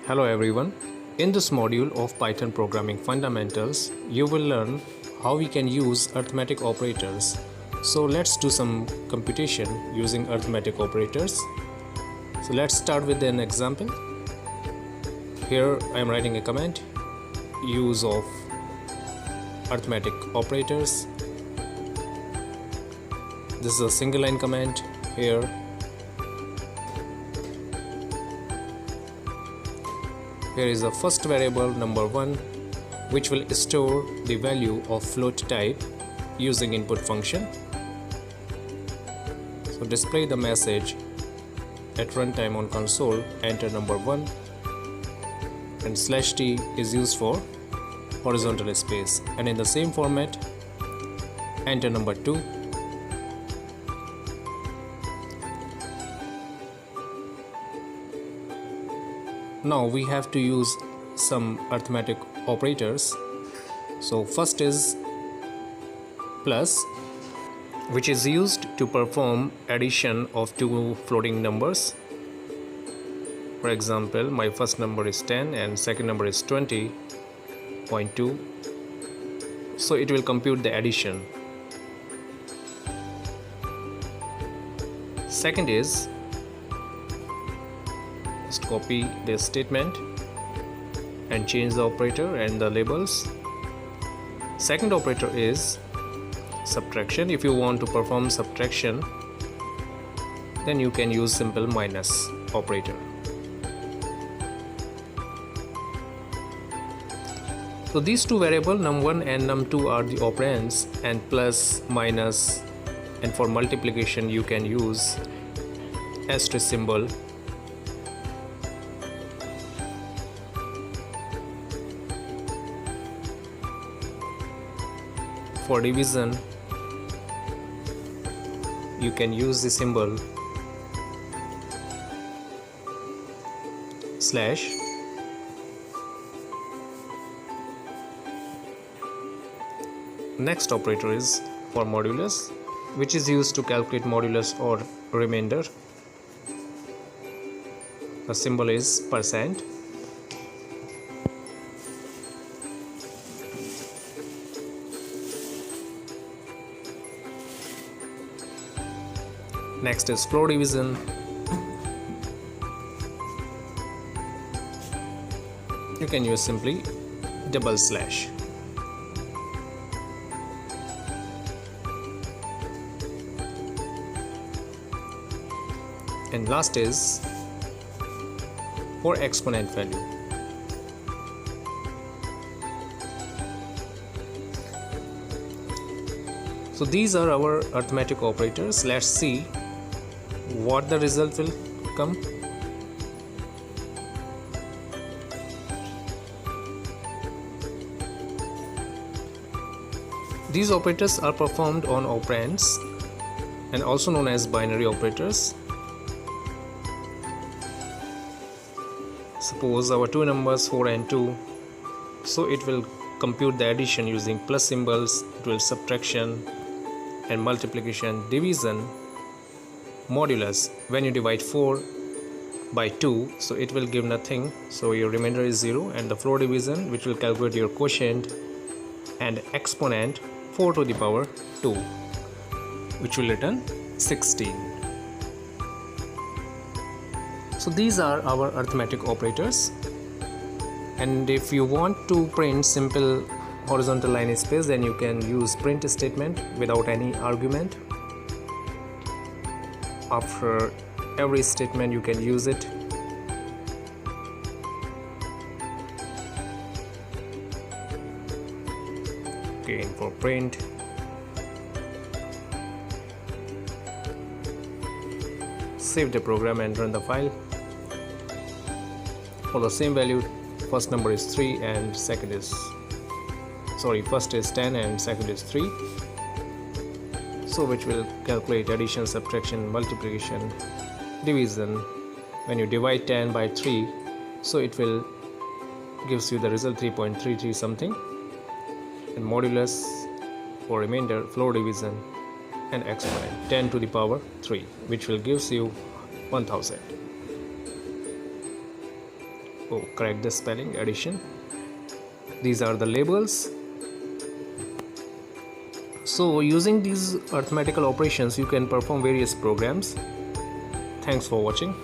Hello everyone. In this module of Python Programming Fundamentals, you will learn how we can use arithmetic operators. So let's do some computation using arithmetic operators. So let's start with an example. Here I am writing a command, use of arithmetic operators. This is a single line command here. Here is the first variable number 1, which will store the value of float type using input function. So display the message at runtime on console, enter number 1, and /t is used for horizontal space, and in the same format enter number 2. Now we have to use some arithmetic operators. So first is plus, which is used to perform addition of two floating numbers. For example, my first number is 10 and second number is 20.2. So it will compute the addition. Second is, just copy this statement and change the operator and the labels. Second operator is subtraction. If you want to perform subtraction, then you can use simple minus operator. So these two variables num1 and num2 are the operands, and plus, minus, and for multiplication you can use asterisk symbol. For division, you can use the symbol slash. Next operator is for modulus, which is used to calculate modulus or remainder. The symbol is %. Next is floor division. You can use simply /. And last is for exponent value. So these are our arithmetic operators. Let's see what the result will come. These operators are performed on operands and also known as binary operators. Suppose our two numbers 4 and 2, so it will compute the addition using plus symbols, it will subtraction and multiplication, division, modulus. When you divide 4 by 2, so it will give nothing, so your remainder is 0, and the floor division, which will calculate your quotient, and exponent 4 to the power 2, which will return 16. So these are our arithmetic operators, and if you want to print simple horizontal line space, then you can use print statement without any argument. After every statement you can use it. Again for print, save the program and run the file. For the same value, first number is 3 and first is 10 and second is 3. So which will calculate addition, subtraction, multiplication, division. When you divide 10 by 3, so it will gives you the result 3.33 something, and modulus for remainder, floor division, and exponent 10 to the power 3, which will gives you 1000. Oh, correct the spelling, addition. These are the labels. So using these arithmetical operations you can perform various programs. Thanks for watching.